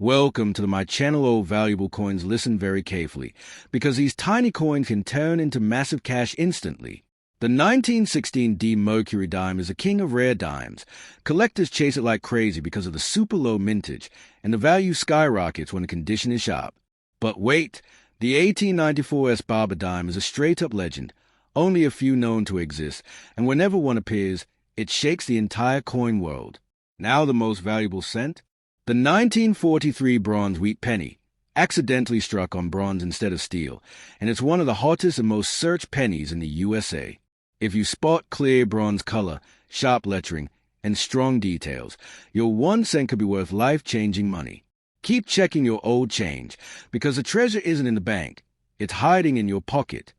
Welcome to my channel. Oh, valuable coins, listen very carefully, because these tiny coins can turn into massive cash instantly. The 1916 D Mercury dime is a king of rare dimes. Collectors chase it like crazy because of the super low mintage, and the value skyrockets when the condition is sharp. But wait, the 1894 S Barber dime is a straight-up legend, only a few known to exist, and whenever one appears, it shakes the entire coin world. Now the most valuable cent? The 1943 bronze wheat penny, accidentally struck on bronze instead of steel, and it's one of the hottest and most searched pennies in the USA. If you spot clear bronze color, sharp lettering, and strong details, your 1 cent could be worth life-changing money. Keep checking your old change, because the treasure isn't in the bank, it's hiding in your pocket.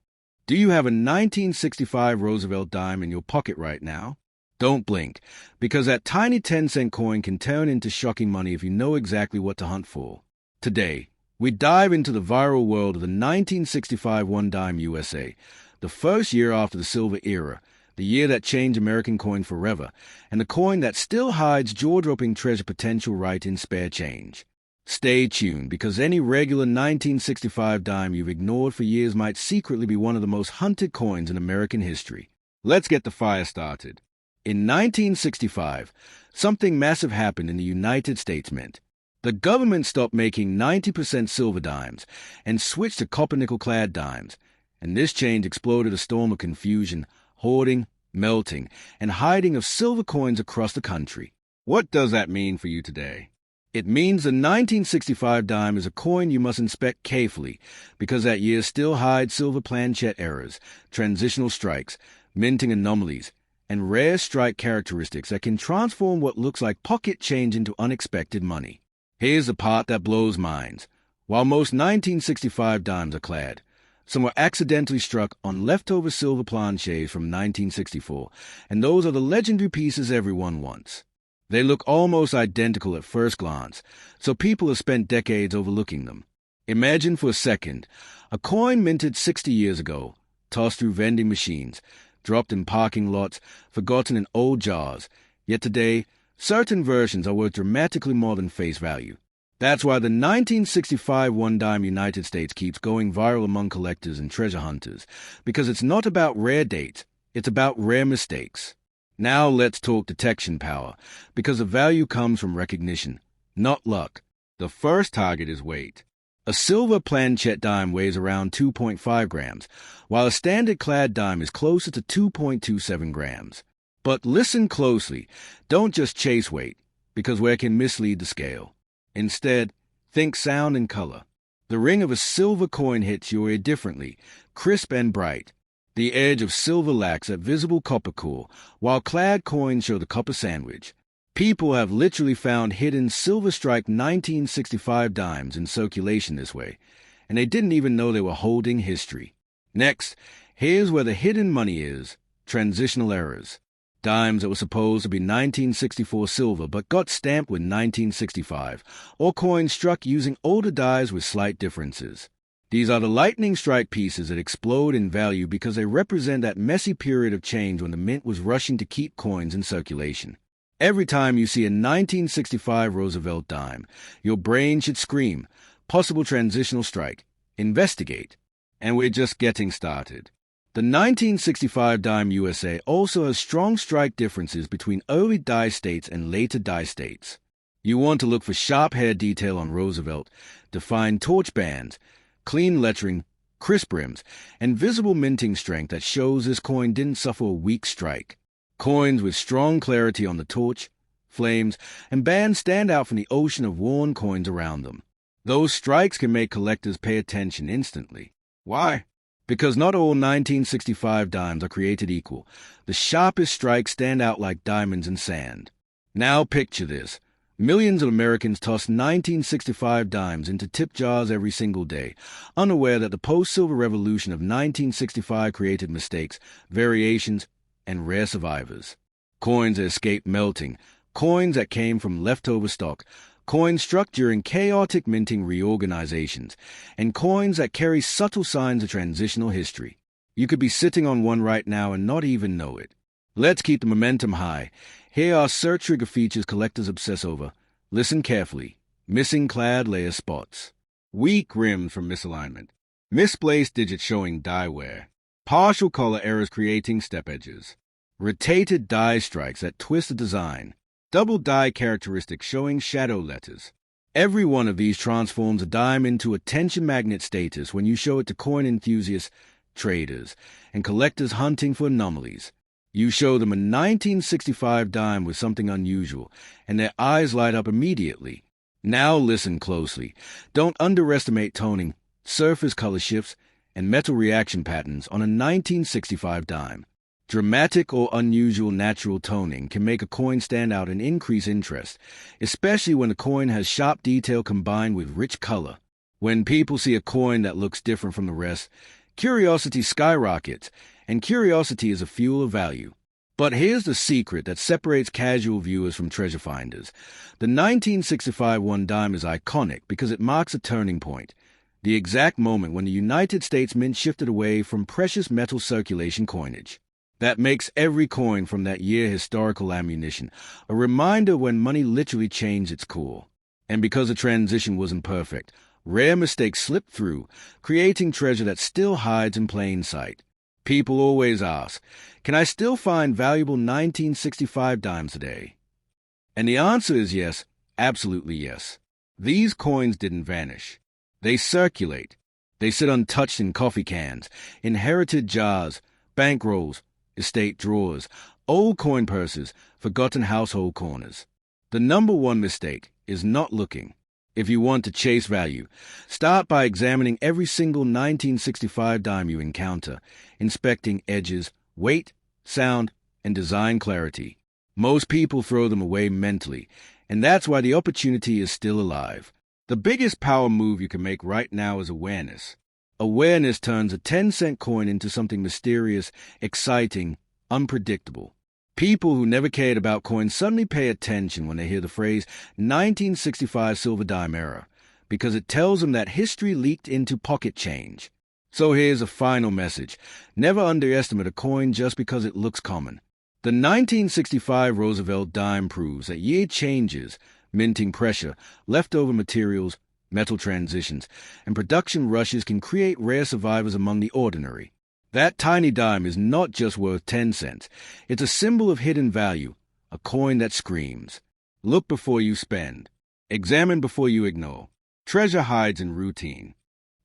Do you have a 1965 Roosevelt dime in your pocket right now? Don't blink, because that tiny 10-cent coin can turn into shocking money if you know exactly what to hunt for. Today, we dive into the viral world of the 1965 one dime USA, the first year after the Silver Era, the year that changed American coin forever, and the coin that still hides jaw-dropping treasure potential right in spare change. Stay tuned, because any regular 1965 dime you've ignored for years might secretly be one of the most hunted coins in American history. Let's get the fire started. In 1965, something massive happened in the United States Mint. The government stopped making 90% silver dimes and switched to copper-nickel-clad dimes, and this change exploded a storm of confusion, hoarding, melting, and hiding of silver coins across the country. What does that mean for you today? It means the 1965 dime is a coin you must inspect carefully, because that year still hides silver planchet errors, transitional strikes, minting anomalies, and rare strike characteristics that can transform what looks like pocket change into unexpected money. Here's the part that blows minds. While most 1965 dimes are clad, some were accidentally struck on leftover silver planchets from 1964, and those are the legendary pieces everyone wants. They look almost identical at first glance, so people have spent decades overlooking them. Imagine for a second, a coin minted 60 years ago, tossed through vending machines, dropped in parking lots, forgotten in old jars. Yet today, certain versions are worth dramatically more than face value. That's why the 1965 one dime United States keeps going viral among collectors and treasure hunters, because it's not about rare dates, it's about rare mistakes. Now let's talk detection power, because the value comes from recognition, not luck. The first target is weight. A silver planchet dime weighs around 2.5 grams, while a standard clad dime is closer to 2.27 grams. But listen closely, don't just chase weight, because weight can mislead the scale. Instead, think sound and color. The ring of a silver coin hits your ear differently, crisp and bright. The edge of silver lacks that visible copper core, while clad coins show the copper sandwich. People have literally found hidden silver-striped 1965 dimes in circulation this way, and they didn't even know they were holding history. Next, here's where the hidden money is: transitional errors. Dimes that were supposed to be 1964 silver but got stamped with 1965, or coins struck using older dies with slight differences. These are the lightning strike pieces that explode in value because they represent that messy period of change when the mint was rushing to keep coins in circulation. Every time you see a 1965 Roosevelt dime, your brain should scream, possible transitional strike, investigate. And we're just getting started. The 1965 dime USA also has strong strike differences between early die states and later die states. You want to look for sharp hair detail on Roosevelt, defined torch bands, clean lettering, crisp rims, and visible minting strength that shows this coin didn't suffer a weak strike. Coins with strong clarity on the torch, flames, and bands stand out from the ocean of worn coins around them. Those strikes can make collectors pay attention instantly. Why? Because not all 1965 dimes are created equal. The sharpest strikes stand out like diamonds in sand. Now picture this. Millions of Americans toss 1965 dimes into tip jars every single day, unaware that the post-silver revolution of 1965 created mistakes, variations, and rare survivors. Coins that escaped melting, coins that came from leftover stock, coins struck during chaotic minting reorganizations, and coins that carry subtle signs of transitional history. You could be sitting on one right now and not even know it. Let's keep the momentum high. Here are search trigger features collectors obsess over. Listen carefully. missing clad layer spots, weak rims from misalignment, misplaced digits showing die wear, partial color errors creating step edges, rotated die strikes that twist the design, double die characteristics showing shadow letters. Every one of these transforms a dime into a tension magnet status when you show it to coin enthusiasts, traders, and collectors hunting for anomalies. You show them a 1965 dime with something unusual, and their eyes light up immediately. Now listen closely. Don't underestimate toning, surface color shifts, and metal reaction patterns on a 1965 dime. Dramatic or unusual natural toning can make a coin stand out and increase interest, especially when the coin has sharp detail combined with rich color. When people see a coin that looks different from the rest, curiosity skyrockets, and curiosity is a fuel of value. But here's the secret that separates casual viewers from treasure finders. The 1965 one dime is iconic because it marks a turning point, the exact moment when the United States Mint shifted away from precious metal circulation coinage. That makes every coin from that year historical ammunition, a reminder when money literally changed its core. And because the transition wasn't perfect, rare mistakes slipped through, creating treasure that still hides in plain sight. People always ask, can I still find valuable 1965 dimes today? And the answer is yes, absolutely yes. These coins didn't vanish. They circulate. They sit untouched in coffee cans, inherited jars, bankrolls, estate drawers, old coin purses, forgotten household corners. The number one mistake is not looking. If you want to chase value, start by examining every single 1965 dime you encounter, inspecting edges, weight, sound, and design clarity. Most people throw them away mentally, and that's why the opportunity is still alive. The biggest power move you can make right now is awareness. Awareness turns a 10-cent coin into something mysterious, exciting, unpredictable. People who never cared about coins suddenly pay attention when they hear the phrase 1965 silver dime era, because it tells them that history leaked into pocket change. So here's a final message. Never underestimate a coin just because it looks common. The 1965 Roosevelt dime proves that year changes, minting pressure, leftover materials, metal transitions, and production rushes can create rare survivors among the ordinary. That tiny dime is not just worth 10 cents. It's a symbol of hidden value, a coin that screams. Look before you spend. Examine before you ignore. Treasure hides in routine.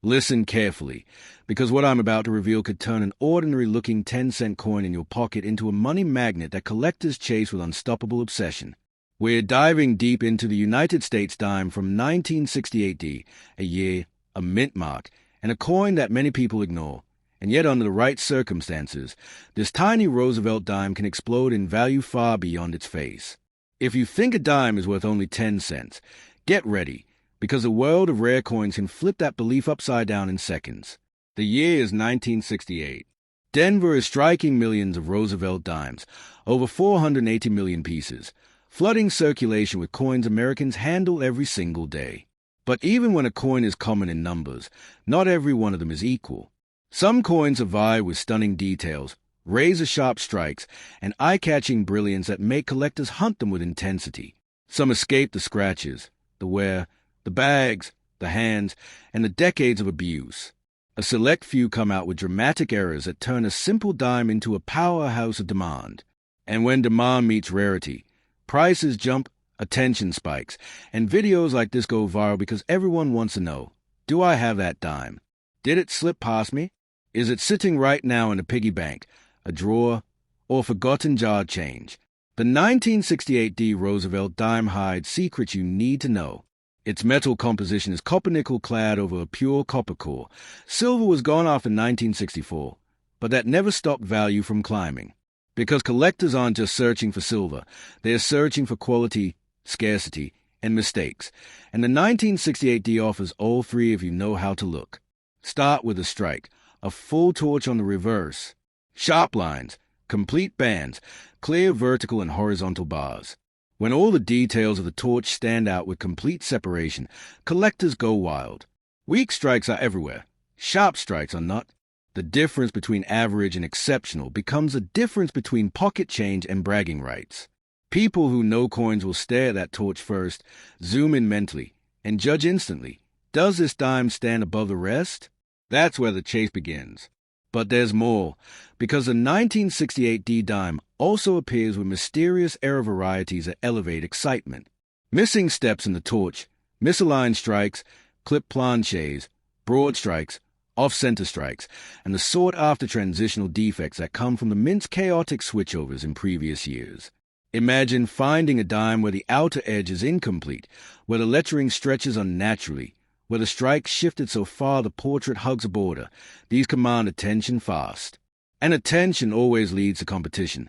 Listen carefully, because what I'm about to reveal could turn an ordinary-looking 10-cent coin in your pocket into a money magnet that collectors chase with unstoppable obsession. We're diving deep into the United States dime from 1968D, a year, a mint mark, and a coin that many people ignore. And yet, under the right circumstances, this tiny Roosevelt dime can explode in value far beyond its face. If you think a dime is worth only 10 cents, get ready, because the world of rare coins can flip that belief upside down in seconds. The year is 1968. Denver is striking millions of Roosevelt dimes, over 480 million pieces, flooding circulation with coins Americans handle every single day. But even when a coin is common in numbers, not every one of them is equal. Some coins survive with stunning details, razor-sharp strikes, and eye-catching brilliance that make collectors hunt them with intensity. Some escape the scratches, the wear, the bags, the hands, and the decades of abuse. A select few come out with dramatic errors that turn a simple dime into a powerhouse of demand. And when demand meets rarity, prices jump, attention spikes, and videos like this go viral because everyone wants to know, do I have that dime? Did it slip past me? Is it sitting right now in a piggy bank, a drawer, or forgotten jar change? The 1968D Roosevelt dime hides secrets you need to know. Its metal composition is copper-nickel clad over a pure copper core. Silver was gone off in 1964, but that never stopped value from climbing. Because collectors aren't just searching for silver, they're searching for quality, scarcity, and mistakes. And the 1968D offers all three if you know how to look. Start with a strike, a full torch on the reverse, sharp lines, complete bands, clear vertical and horizontal bars. When all the details of the torch stand out with complete separation, collectors go wild. Weak strikes are everywhere. Sharp strikes are not. The difference between average and exceptional becomes a difference between pocket change and bragging rights. People who know coins will stare at that torch first, zoom in mentally, and judge instantly. Does this dime stand above the rest? That's where the chase begins. But there's more, because the 1968 D dime also appears with mysterious error varieties that elevate excitement. Missing steps in the torch, misaligned strikes, clip planches, broad strikes, off-center strikes, and the sought-after transitional defects that come from the mint's chaotic switchovers in previous years. Imagine finding a dime where the outer edge is incomplete, where the lettering stretches unnaturally, where the strike shifted so far the portrait hugs a border. These command attention fast. And attention always leads to competition.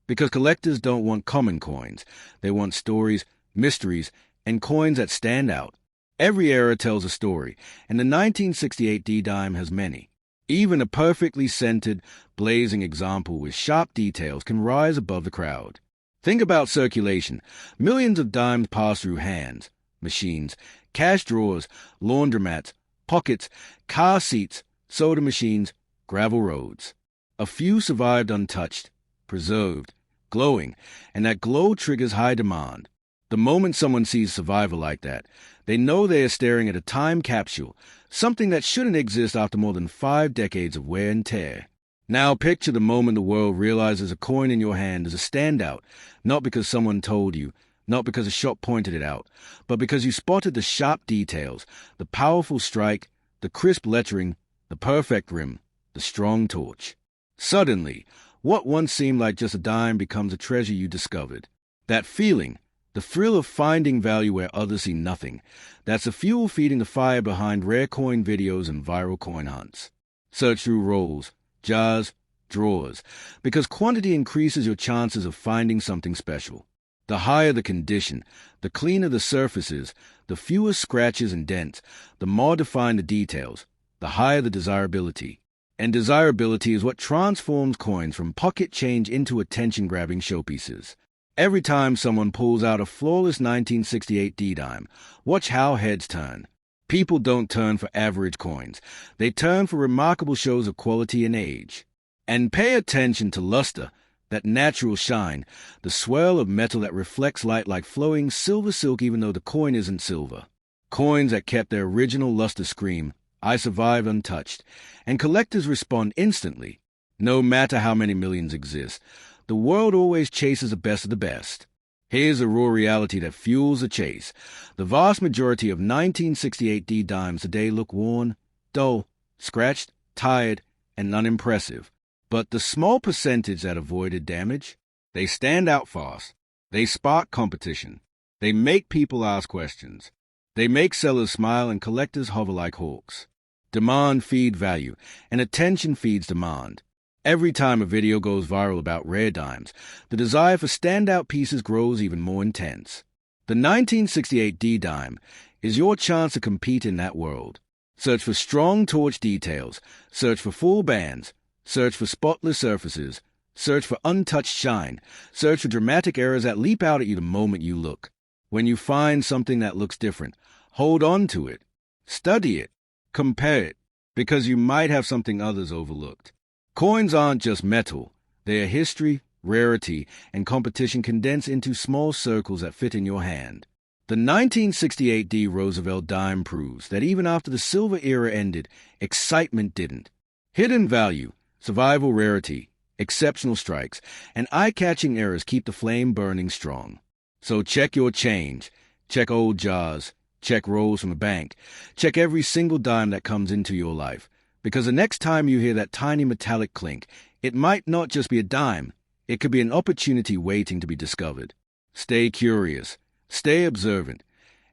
Because collectors don't want common coins. They want stories, mysteries, and coins that stand out. Every era tells a story, and the 1968 D dime has many. Even a perfectly centered, blazing example with sharp details can rise above the crowd. Think about circulation. Millions of dimes pass through hands, machines, cash drawers, laundromats, pockets, car seats, soda machines, gravel roads. A few survived untouched, preserved, glowing, and that glow triggers high demand. The moment someone sees survival like that, they know they are staring at a time capsule, something that shouldn't exist after more than 5 decades of wear and tear. Now picture the moment the world realizes a coin in your hand is a standout, not because someone told you, not because a shop pointed it out, but because you spotted the sharp details, the powerful strike, the crisp lettering, the perfect rim, the strong torch. Suddenly, what once seemed like just a dime becomes a treasure you discovered. That feeling, the thrill of finding value where others see nothing, that's the fuel feeding the fire behind rare coin videos and viral coin hunts. Search through rolls, jars, drawers, because quantity increases your chances of finding something special. The higher the condition, the cleaner the surfaces, the fewer scratches and dents, the more defined the details, the higher the desirability. And desirability is what transforms coins from pocket change into attention-grabbing showpieces. Every time someone pulls out a flawless 1968 D dime, watch how heads turn. People don't turn for average coins. They turn for remarkable shows of quality and age. And pay attention to luster, that natural shine, the swirl of metal that reflects light like flowing silver silk even though the coin isn't silver. Coins that kept their original luster scream, "I survive untouched," and collectors respond instantly. No matter how many millions exist, the world always chases the best of the best. Here's a raw reality that fuels the chase. The vast majority of 1968 D dimes today look worn, dull, scratched, tired, and unimpressive. But the small percentage that avoided damage, they stand out fast. They spark competition. They make people ask questions. They make sellers smile and collectors hover like hawks. Demand feeds value, and attention feeds demand. Every time a video goes viral about rare dimes, the desire for standout pieces grows even more intense. The 1968 D dime is your chance to compete in that world. Search for strong torch details, search for full bands, search for spotless surfaces, search for untouched shine, search for dramatic errors that leap out at you the moment you look. When you find something that looks different, hold on to it, study it, compare it, because you might have something others overlooked. Coins aren't just metal. They are history, rarity, and competition condensed into small circles that fit in your hand. The 1968 D Roosevelt dime proves that even after the silver era ended, excitement didn't. Hidden value, survival rarity, exceptional strikes, and eye-catching errors keep the flame burning strong. So check your change, check old jars, check rolls from the bank, check every single dime that comes into your life. Because the next time you hear that tiny metallic clink, it might not just be a dime. It could be an opportunity waiting to be discovered. Stay curious, stay observant,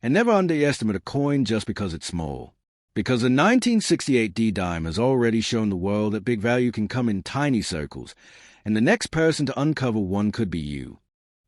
and never underestimate a coin just because it's small. Because the 1968 D dime has already shown the world that big value can come in tiny circles, and the next person to uncover one could be you.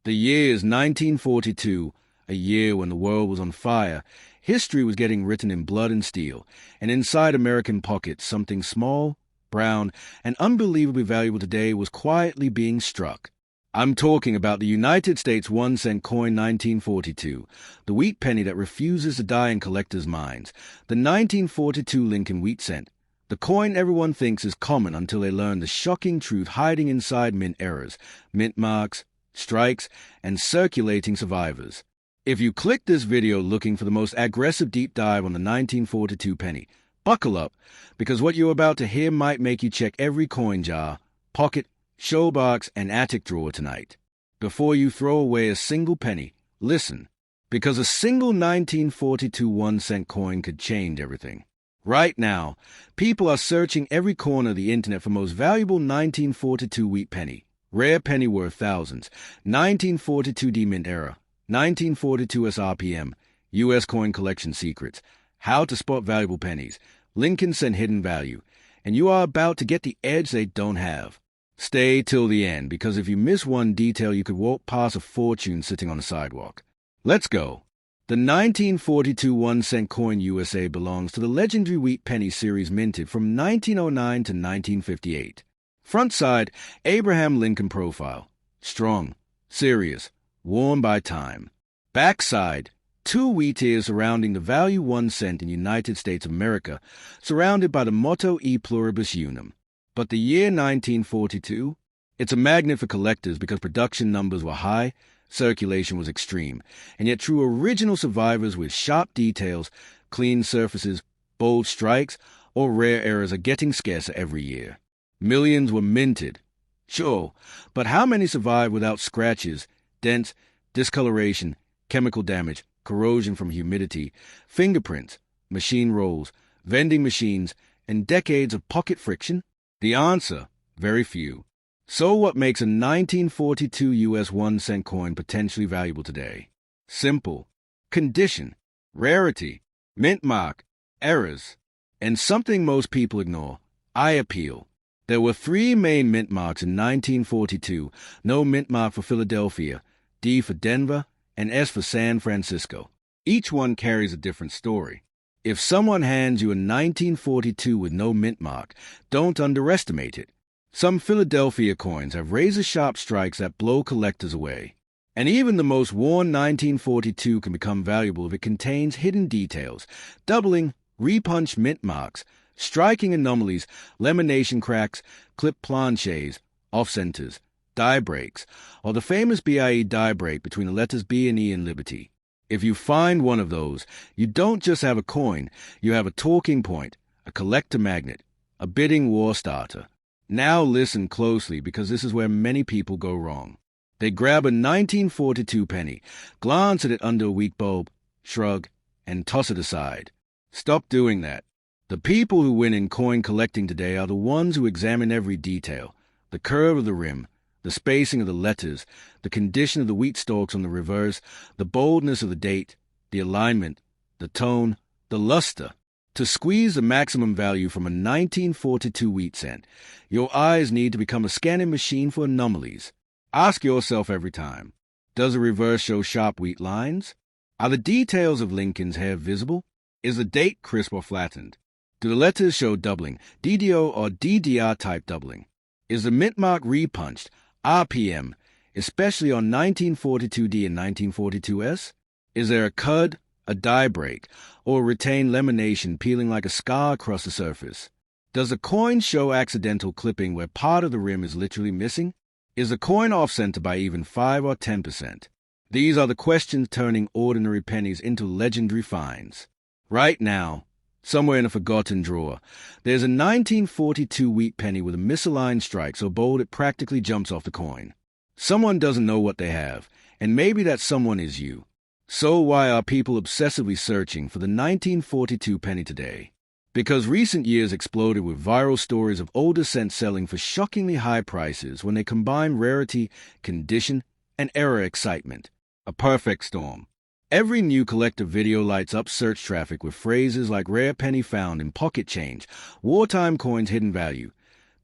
The year is 1942, a year when the world was on fire. History was getting written in blood and steel, and inside American pockets, something small, brown, and unbelievably valuable today was quietly being struck. I'm talking about the United States 1-cent coin 1942, the wheat penny that refuses to die in collectors' minds, the 1942 Lincoln wheat cent, the coin everyone thinks is common until they learn the shocking truth hiding inside mint errors, mint marks, strikes, and circulating survivors. If you click this video looking for the most aggressive deep dive on the 1942 penny, buckle up, because what you're about to hear might make you check every coin jar, pocket, showbox, and attic drawer tonight. Before you throw away a single penny, listen, because a single 1942 1-cent coin could change everything. Right now, people are searching every corner of the internet for most valuable 1942 wheat penny, rare penny worth thousands, 1942 D mint era, 1942 SRPM, U.S. coin collection secrets, how to spot valuable pennies, Lincolns and hidden value, and you are about to get the edge they don't have. Stay till the end, because if you miss one detail, you could walk past a fortune sitting on a sidewalk. Let's go. The 1942 1-cent coin USA belongs to the legendary wheat penny series minted from 1909 to 1958. Front side, Abraham Lincoln profile. Strong, serious, worn by time. Back side, 2 wheat ears surrounding the value 1 cent in United States of America, surrounded by the motto E pluribus unum. But the year 1942? It's a magnet for collectors because production numbers were high, circulation was extreme, and yet true original survivors with sharp details, clean surfaces, bold strikes, or rare errors are getting scarcer every year. Millions were minted. Sure, but how many survived without scratches, dents, discoloration, chemical damage, corrosion from humidity, fingerprints, machine rolls, vending machines, and decades of pocket friction? The answer, very few. So what makes a 1942 U.S. 1-cent coin potentially valuable today? Simple. Condition, rarity, mint mark, errors, and something most people ignore, eye appeal. There were 3 main mint marks in 1942, no mint mark for Philadelphia, D for Denver, and S for San Francisco. Each one carries a different story. If someone hands you a 1942 with no mint mark, don't underestimate it. Some Philadelphia coins have razor-sharp strikes that blow collectors away. And even the most worn 1942 can become valuable if it contains hidden details, doubling, repunched mint marks, striking anomalies, lamination cracks, clip planches, off-centers, die breaks, or the famous BIE die break between the letters B and E in Liberty. If you find one of those, you don't just have a coin, you have a talking point, a collector magnet, a bidding war starter. Now listen closely, because this is where many people go wrong. They grab a 1942 penny, glance at it under a weak bulb, shrug, and toss it aside. Stop doing that. The people who win in coin collecting today are the ones who examine every detail, the curve of the rim, the spacing of the letters, the condition of the wheat stalks on the reverse, the boldness of the date, the alignment, the tone, the luster. To squeeze the maximum value from a 1942 wheat cent, your eyes need to become a scanning machine for anomalies. Ask yourself every time, does the reverse show sharp wheat lines? Are the details of Lincoln's hair visible? Is the date crisp or flattened? Do the letters show doubling, DDO or DDR type doubling? Is the mint mark repunched, RPM, especially on 1942D and 1942S? Is there a cud, a die break, or retained lamination peeling like a scar across the surface? Does the coin show accidental clipping where part of the rim is literally missing? Is the coin off-center by even 5 or 10%? These are the questions turning ordinary pennies into legendary finds. Right now, somewhere in a forgotten drawer, there's a 1942 wheat penny with a misaligned strike so bold it practically jumps off the coin. Someone doesn't know what they have, and maybe that someone is you. So why are people obsessively searching for the 1942 penny today? Because recent years exploded with viral stories of older cents selling for shockingly high prices when they combine rarity, condition, and era excitement. A perfect storm. Every new collector video lights up search traffic with phrases like rare penny found in pocket change, wartime coins hidden value,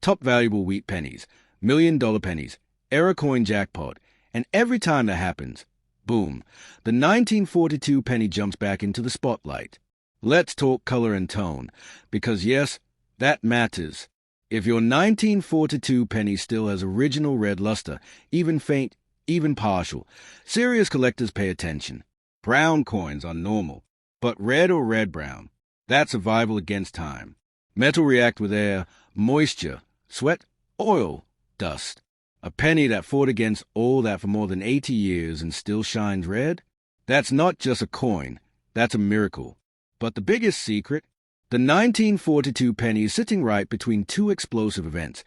top valuable wheat pennies, $1 million pennies, era coin jackpot, and every time that happens, boom, the 1942 penny jumps back into the spotlight. Let's talk color and tone, because yes, that matters. If your 1942 penny still has original red luster, even faint, even partial, serious collectors pay attention. Brown coins are normal, but red or red-brown, that's survival against time. Metal react with air, moisture, sweat, oil, dust. A penny that fought against all that for more than 80 years and still shines red? That's not just a coin, that's a miracle. But the biggest secret? The 1942 penny is sitting right between two explosive events,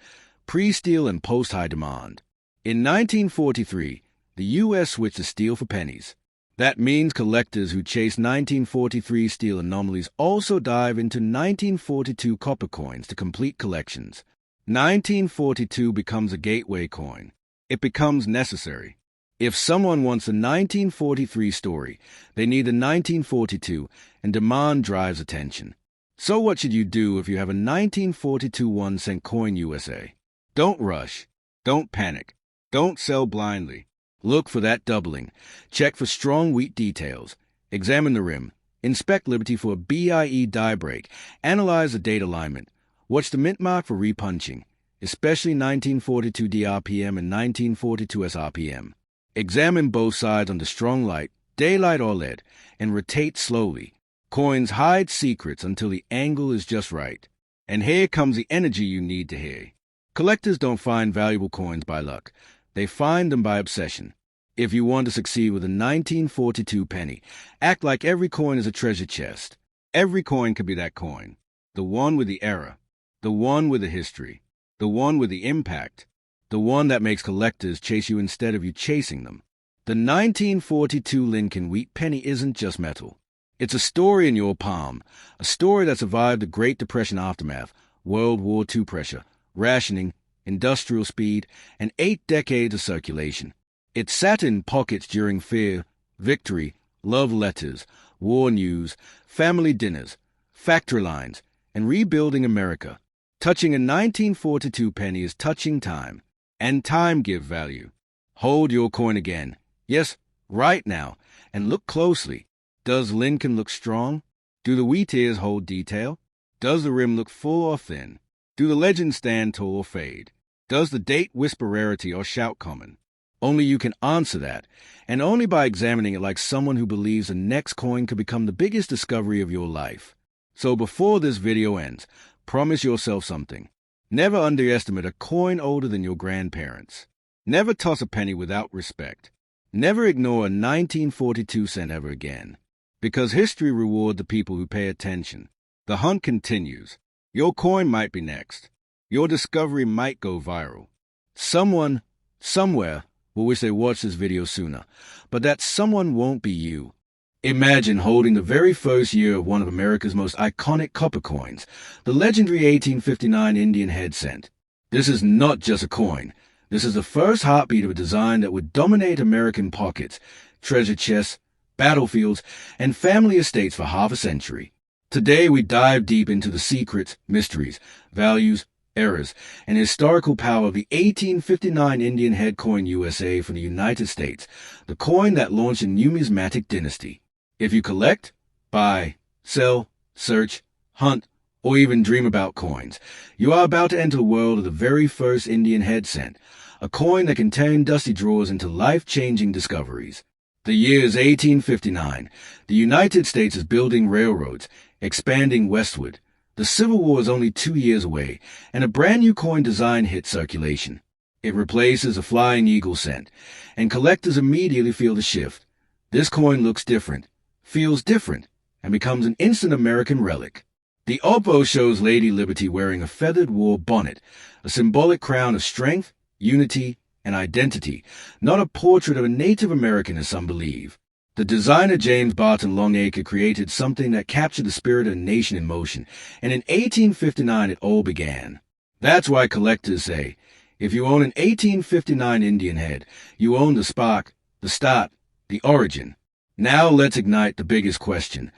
pre-steel and post-high demand. In 1943, the U.S. switched to steel for pennies. That means collectors who chase 1943 steel anomalies also dive into 1942 copper coins to complete collections. 1942 becomes a gateway coin. It becomes necessary. If someone wants a 1943 story, they need a 1942, and demand drives attention. So what should you do if you have a 1942 1-cent coin USA? Don't rush. Don't panic. Don't sell blindly. Look for that doubling. Check for strong wheat details. Examine the rim. Inspect Liberty for a BIE die break. Analyze the date alignment. Watch the mint mark for repunching, especially 1942 DRPM and 1942 SRPM. Examine both sides under strong light, daylight or LED, and rotate slowly. Coins hide secrets until the angle is just right. And here comes the energy you need to hear. Collectors don't find valuable coins by luck. They find them by obsession. If you want to succeed with a 1942 penny, act like every coin is a treasure chest. Every coin could be that coin. The one with the era. The one with the history. The one with the impact. The one that makes collectors chase you instead of you chasing them. The 1942 Lincoln wheat penny isn't just metal. It's a story in your palm. A story that survived the Great Depression aftermath, World War II pressure, rationing, industrial speed, and 8 decades of circulation. It sat in pockets during fear, victory, love letters, war news, family dinners, factory lines, and rebuilding America. Touching a 1942 penny is touching time, and time gives value. Hold your coin again. Yes, right now, and look closely. Does Lincoln look strong? Do the wheat ears hold detail? Does the rim look full or thin? Do the legends stand tall or fade? Does the date whisper rarity or shout common? Only you can answer that, and only by examining it like someone who believes the next coin could become the biggest discovery of your life. So before this video ends, promise yourself something. Never underestimate a coin older than your grandparents. Never toss a penny without respect. Never ignore a 1942 cent ever again. Because history rewards the people who pay attention. The hunt continues. Your coin might be next. Your discovery might go viral. Someone, somewhere, will wish they watched this video sooner, but that someone won't be you. Imagine holding the very first year of one of America's most iconic copper coins, the legendary 1859 Indian head cent. This is not just a coin. This is the first heartbeat of a design that would dominate American pockets, treasure chests, battlefields, and family estates for half a century. Today we dive deep into the secrets, mysteries, values, eras, and historical power of the 1859 Indian head coin USA from the United States, the coin that launched a numismatic dynasty. If you collect, buy, sell, search, hunt, or even dream about coins, you are about to enter the world of the very first Indian head cent, a coin that can turn dusty drawers into life-changing discoveries. The year is 1859. The United States is building railroads, expanding westward. The Civil War is only 2 years away, and a brand new coin design hits circulation. It replaces a flying eagle cent, and collectors immediately feel the shift. This coin looks different, feels different, and becomes an instant American relic. The oppo shows Lady Liberty wearing a feathered war bonnet, a symbolic crown of strength, unity, and identity, not a portrait of a Native American as some believe. The designer James Barton Longacre created something that captured the spirit of the nation in motion, and in 1859 it all began. That's why collectors say, if you own an 1859 Indian head, you own the spark, the start, the origin. Now let's ignite the biggest question.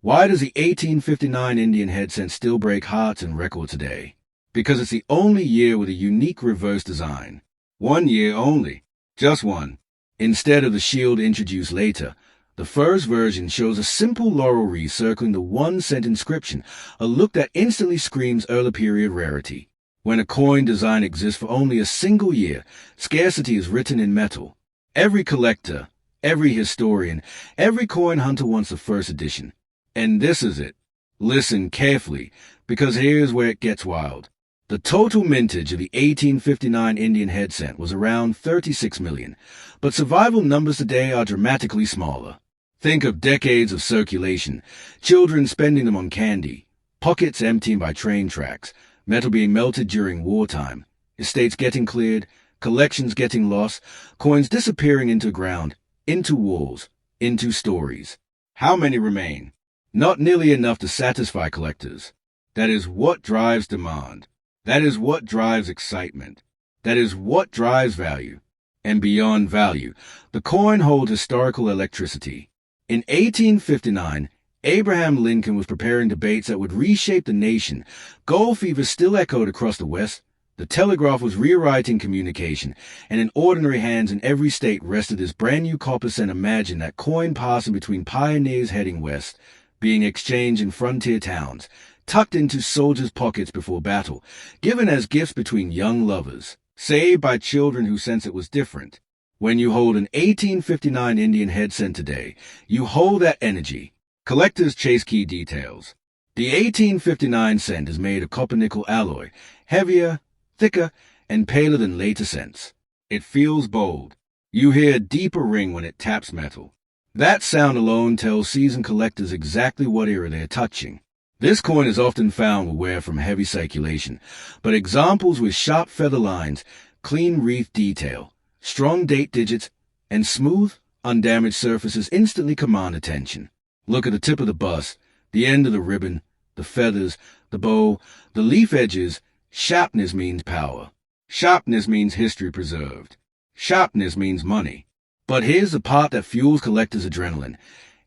Why does the 1859 Indian head cent still break hearts and records today? Because it's the only year with a unique reverse design. 1 year only. Just one. Instead of the shield introduced later, the first version shows a simple laurel wreath circling the 1 cent inscription, a look that instantly screams early period rarity. When a coin design exists for only a single year, scarcity is written in metal. Every collector, every historian, every coin hunter wants the first edition. And this is it. Listen carefully, because here's where it gets wild. The total mintage of the 1859 Indian head cent was around 36 million, but survival numbers today are dramatically smaller. Think of decades of circulation, children spending them on candy, pockets emptying by train tracks, metal being melted during wartime, estates getting cleared, collections getting lost, coins disappearing into ground, into walls, into stories. How many remain? Not nearly enough to satisfy collectors. That is what drives demand. That is what drives excitement. That is what drives value. And beyond value, the coin holds historical electricity. In 1859, Abraham Lincoln was preparing debates that would reshape the nation. Gold fever still echoed across the West. The telegraph was rewriting communication, and in ordinary hands in every state rested this brand new copper cent. Imagine that coin passing between pioneers heading west, being exchanged in frontier towns, tucked into soldiers' pockets before battle, given as gifts between young lovers, saved by children who sense it was different. When you hold an 1859 Indian head cent today, you hold that energy. Collectors chase key details. The 1859 cent is made of copper-nickel alloy, heavier, thicker, and paler than later cents. It feels bold. You hear a deeper ring when it taps metal. That sound alone tells seasoned collectors exactly what era they're touching. This coin is often found with wear from heavy circulation, but examples with sharp feather lines, clean wreath detail, strong date digits, and smooth, undamaged surfaces instantly command attention. Look at the tip of the bust, the end of the ribbon, the feathers, the bow, the leaf edges. Sharpness means power. Sharpness means history preserved. Sharpness means money. But here's the part that fuels collectors' adrenaline.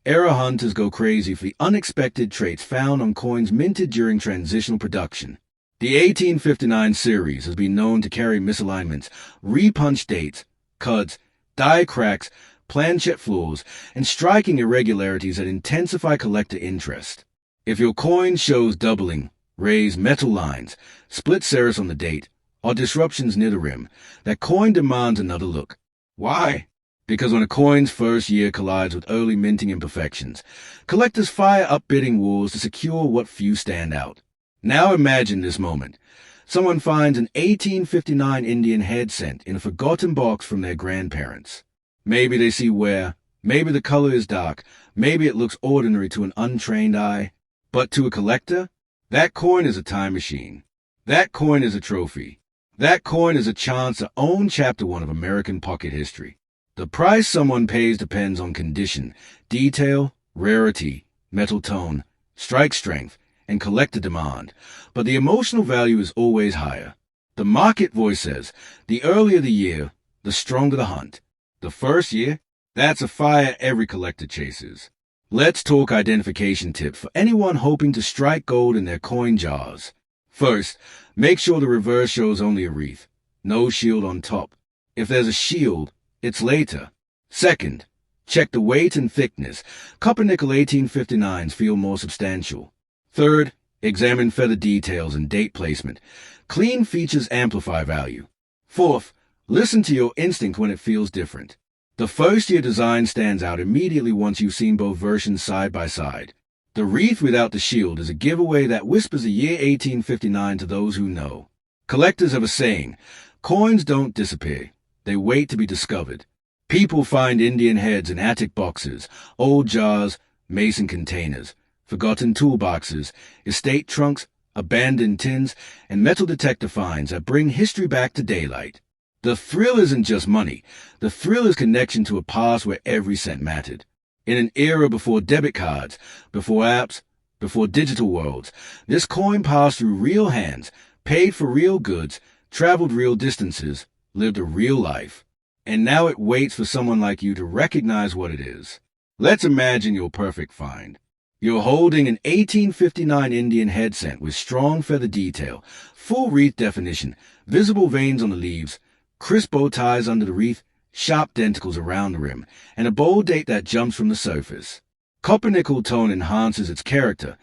Era hunters go crazy for the unexpected traits found on coins minted during transitional production. The 1859 series has been known to carry misalignments, repunched dates, cuts, die cracks, planchet flaws, and striking irregularities that intensify collector interest. If your coin shows doubling, raised metal lines, split serifs on the date, or disruptions near the rim, that coin demands another look. Why? Because when a coin's first year collides with early minting imperfections, collectors fire up bidding wars to secure what few stand out. Now imagine this moment. Someone finds an 1859 Indian head cent in a forgotten box from their grandparents. Maybe they see wear, maybe the color is dark, maybe it looks ordinary to an untrained eye. But to a collector, that coin is a time machine. That coin is a trophy. That coin is a chance to own Chapter 1 of American pocket history. The price someone pays depends on condition, detail, rarity, metal tone, strike strength, and collector demand, but the emotional value is always higher. The market voice says, the earlier the year, the stronger the hunt. The first year, that's a fire every collector chases. Let's talk identification tips for anyone hoping to strike gold in their coin jars. First, make sure the reverse shows only a wreath, no shield on top. If there's a shield, it's later. Second, check the weight and thickness. Copper-nickel 1859s feel more substantial. Third, examine feather details and date placement. Clean features amplify value. Fourth, listen to your instinct when it feels different. The first-year design stands out immediately once you've seen both versions side by side. The wreath without the shield is a giveaway that whispers the year 1859 to those who know. Collectors have a saying, coins don't disappear. They wait to be discovered. People find Indian heads in attic boxes, old jars, mason containers, forgotten toolboxes, estate trunks, abandoned tins, and metal detector finds that bring history back to daylight. The thrill isn't just money. The thrill is connection to a past where every cent mattered. In an era before debit cards, before apps, before digital worlds, this coin passed through real hands, paid for real goods, traveled real distances, lived a real life. And now it waits for someone like you to recognize what it is. Let's imagine your perfect find. You're holding an 1859 Indian head cent with strong feather detail, full wreath definition, visible veins on the leaves, crisp bow ties under the wreath, sharp denticles around the rim, and a bold date that jumps from the surface. Copper-nickel tone enhances its character,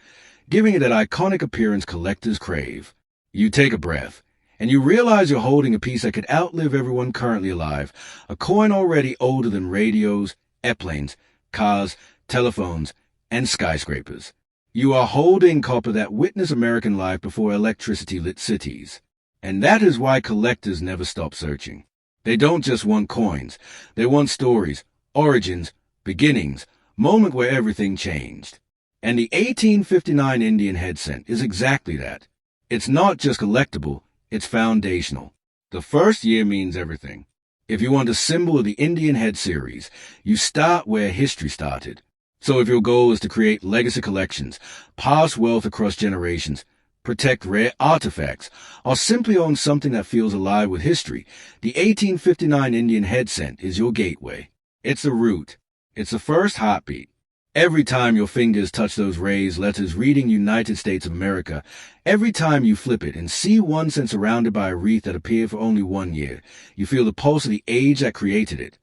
giving it that iconic appearance collectors crave. You take a breath, and you realize you're holding a piece that could outlive everyone currently alive, a coin already older than radios, airplanes, cars, telephones, and skyscrapers. You are holding copper that witnessed American life before electricity lit cities. And that is why collectors never stop searching. They don't just want coins. They want stories, origins, beginnings, moment where everything changed. And the 1859 Indian head cent is exactly that. It's not just collectible, it's foundational. The first year means everything. If you want a symbol of the Indian head series, you start where history started. So if your goal is to create legacy collections, pass wealth across generations, protect rare artifacts, or simply own something that feels alive with history, the 1859 Indian head cent is your gateway. It's the root. It's the first heartbeat. Every time your fingers touch those raised letters reading United States of America, every time you flip it and see 1 cent surrounded by a wreath that appeared for only 1 year, you feel the pulse of the age that created it.